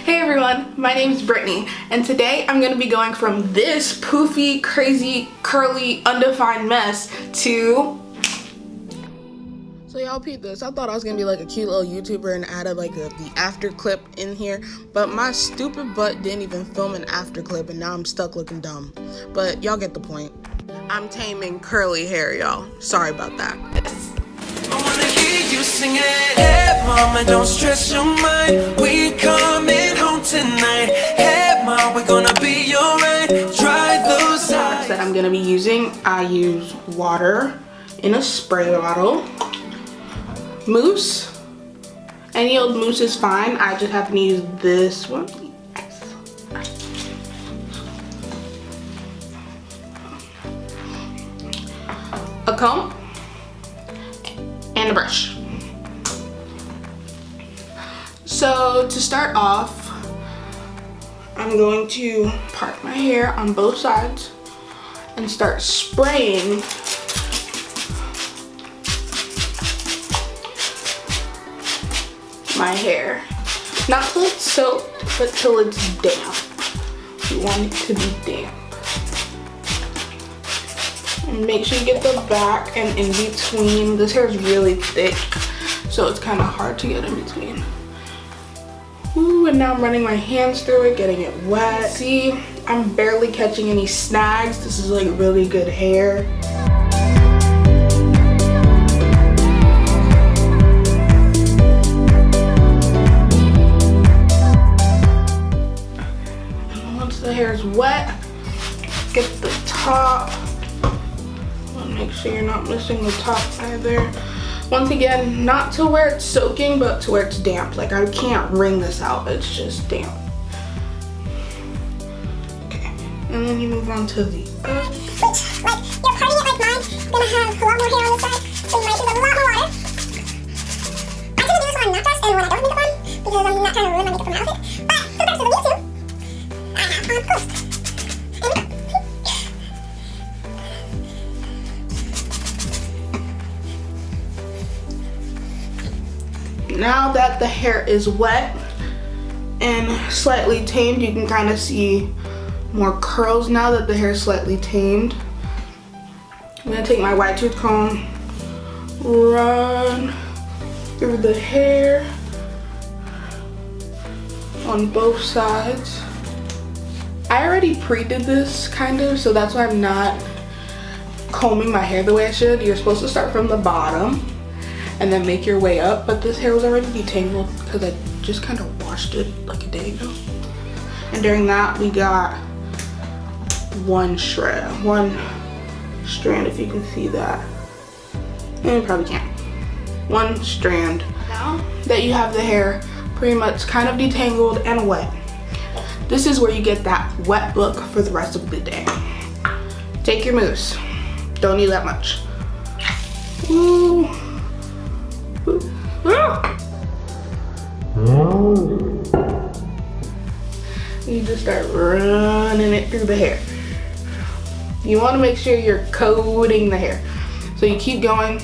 Hey everyone, my name is Brittany, and today I'm going to be going from this poofy, crazy, curly, undefined mess to... So y'all peep this. I thought I was going to be like a cute little YouTuber and added like the after clip in here, but my stupid butt didn't even film an after clip and now I'm stuck looking dumb. But y'all get the point. I'm taming curly hair, y'all. Sorry about that. I wanna hear you sing it. Hey mama, don't stress your mind. We coming home tonight. Hey mama, we're gonna be alright. Dry those eyes. That I'm gonna be using, I use water in a spray bottle, mousse. Any old mousse is fine. I just happen to use this one. A comb and a brush. So to start off, I'm going to part my hair on both sides and start spraying my hair. Not till it's soaked, but till it's damp. You want it to be damp. And make sure you get the back and in between. This hair is really thick, so it's kind of hard to get in between. Ooh, and now I'm running my hands through it, getting it wet. See, I'm barely catching any snags. This is like really good hair. And once the hair is wet, get the top. Make sure you're not missing the top either. Once again, not to where it's soaking, but to where it's damp. Like I can't wring this out, it's just damp. Okay, and then you move on to the other. Which, like, you're parting it like mine, you're gonna have a lot more hair on this side, so you might use a lot more water. I tend to do this when I'm not dressed and when I don't have makeup on, because I'm not trying to ruin my makeup for my outfit. But for the purpose of the YouTube, I have on post. Now that the hair is wet and slightly tamed, you can kind of see more curls now that the hair is slightly tamed. I'm gonna take my wide tooth comb, run through the hair on both sides. I already pre-did this kind of, so that's why I'm not combing my hair the way I should. You're supposed to start from the bottom and then make your way up, but this hair was already detangled because I just kind of washed it like a day ago. And during that, we got one strand, if you can see that. And you probably can't. One strand. Now that you have the hair pretty much kind of detangled and wet, this is where you get that wet look for the rest of the day. Take your mousse. Don't need that much. Ooh. You just start running it through the hair. You want to make sure you're coating the hair. So you keep going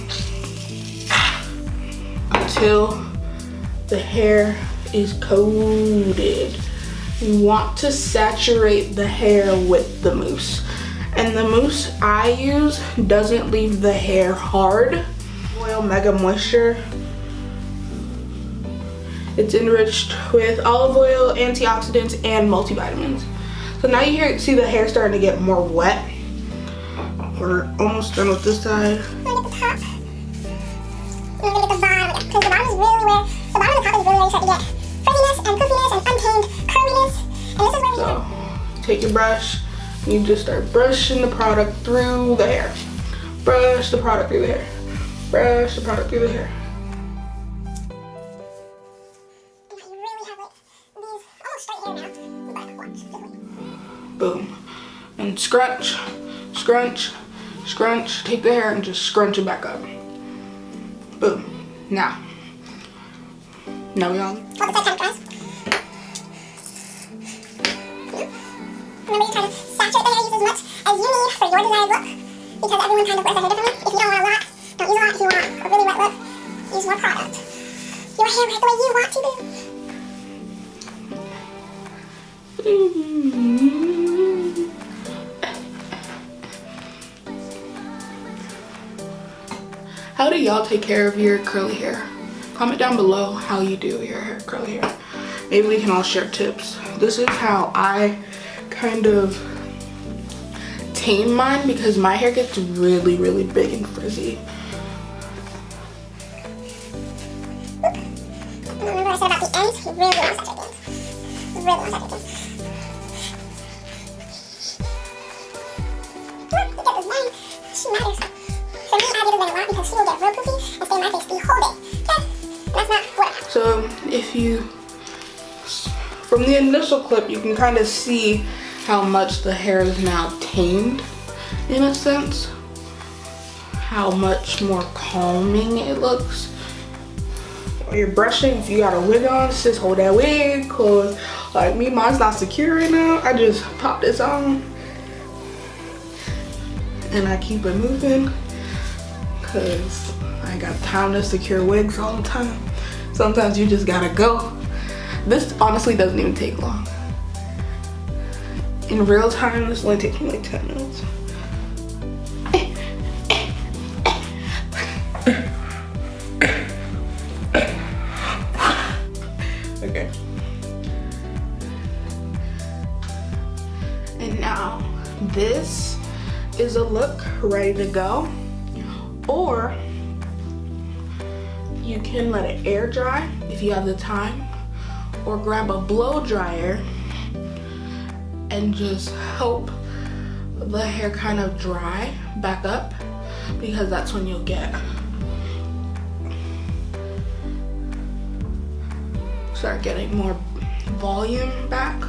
until the hair is coated. You want to saturate the hair with the mousse. And the mousse I use doesn't leave the hair hard. Oil Mega Moisture. It's enriched with olive oil, antioxidants, and multivitamins. So now you see the hair starting to get more wet. We're almost done with this side. I'm gonna get the top. I'm gonna get the bottom, because the bottom is really where, the bottom and the top is really where you start to get frizziness and poofiness and untamed curliness. And this is where So take your brush, you just start brushing the product through the hair. Brush the product through the hair. Brush the product through the hair. Boom. And scrunch, scrunch, scrunch. Take the hair and just scrunch it back up. Boom. Now we on. Remember, you kind of saturate the hair, use as much as you need for your desired look, because everyone kind of wears their hair differently. If you don't want a lot, don't use a lot. If you want a really wet look, use more product. Your hair the way you want to be. How do y'all take care of your curly hair? Comment down below how you do your hair, curly hair. Maybe we can all share tips. This is how I kind of tame mine because my hair gets really, really big and frizzy. Remember I said about the ends? You really want to touch at the ends. You really want to touch at the ends. Look at this line. She matters. For me, I give it a lot because she will get real poofy and stay in my face the whole day. Okay? That's not what I want. So if you, from the initial clip, you can kind of see how much the hair is now tamed, in a sense. How much more calming it looks. When you're brushing, if you got a wig on, just hold that wig, cause like me, mine's not secure right now. I just pop this on and I keep it moving cause I ain't got time to secure wigs all the time. Sometimes you just gotta go. This honestly doesn't even take long. In real time, this only takes me like 10 minutes. Okay. And now this is a look ready to go. Or you can let it air dry if you have the time, or grab a blow dryer and just help the hair kind of dry back up, because that's when you'll start getting more volume back,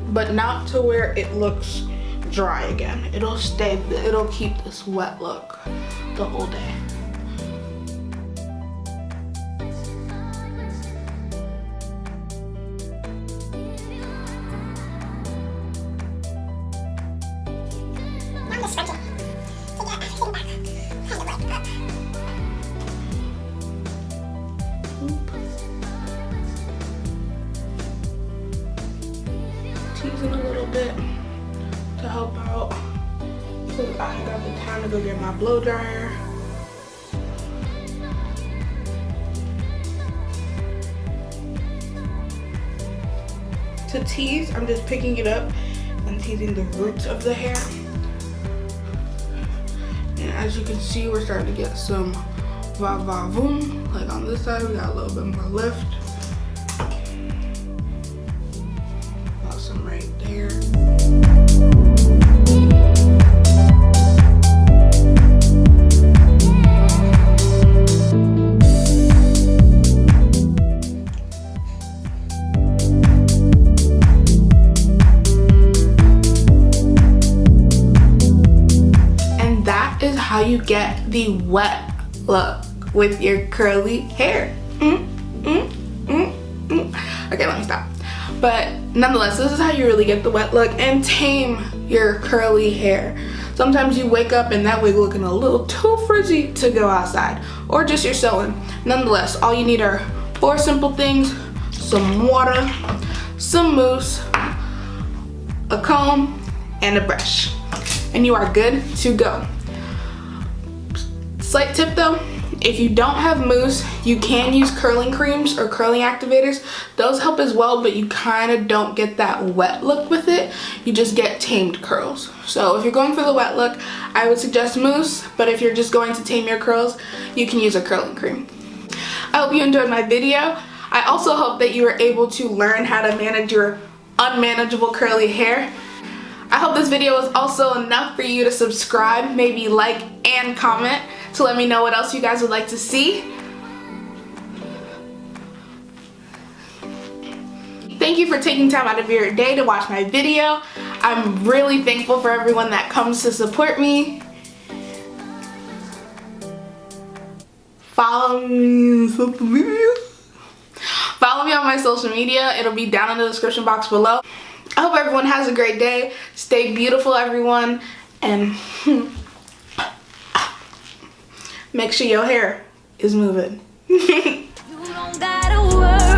but not to where it looks dry again. It'll keep this wet look the whole day. Now I'm just stretching to get everything back kind of like up. Teasing a little bit to help out because I ain't got the time to go get my blow dryer. To tease, I'm just picking it up and teasing the roots of the hair. And as you can see, we're starting to get some va-va-voom. Like on this side, we got a little bit more lift. Got some right there. How you get the wet look with your curly hair. Okay, let me stop. But nonetheless, this is how you really get the wet look and tame your curly hair. Sometimes you wake up and that wig looking a little too frizzy to go outside, or just your sewing. Nonetheless, all you need are 4 simple things: some water, some mousse, a comb, and a brush, and you are good to go. Slight tip though, if you don't have mousse, you can use curling creams or curling activators. Those help as well, but you kind of don't get that wet look with it. You just get tamed curls. So if you're going for the wet look, I would suggest mousse, but if you're just going to tame your curls, you can use a curling cream. I hope you enjoyed my video. I also hope that you were able to learn how to manage your unmanageable curly hair. I hope this video was also enough for you to subscribe, maybe like and comment to let me know what else you guys would like to see. Thank you for taking time out of your day to watch my video. I'm really thankful for everyone that comes to support me. Follow me on social media. Follow me on my social media. It'll be down in the description box below. I hope everyone has a great day. Stay beautiful, everyone, and make sure your hair is moving. You don't gotta worry.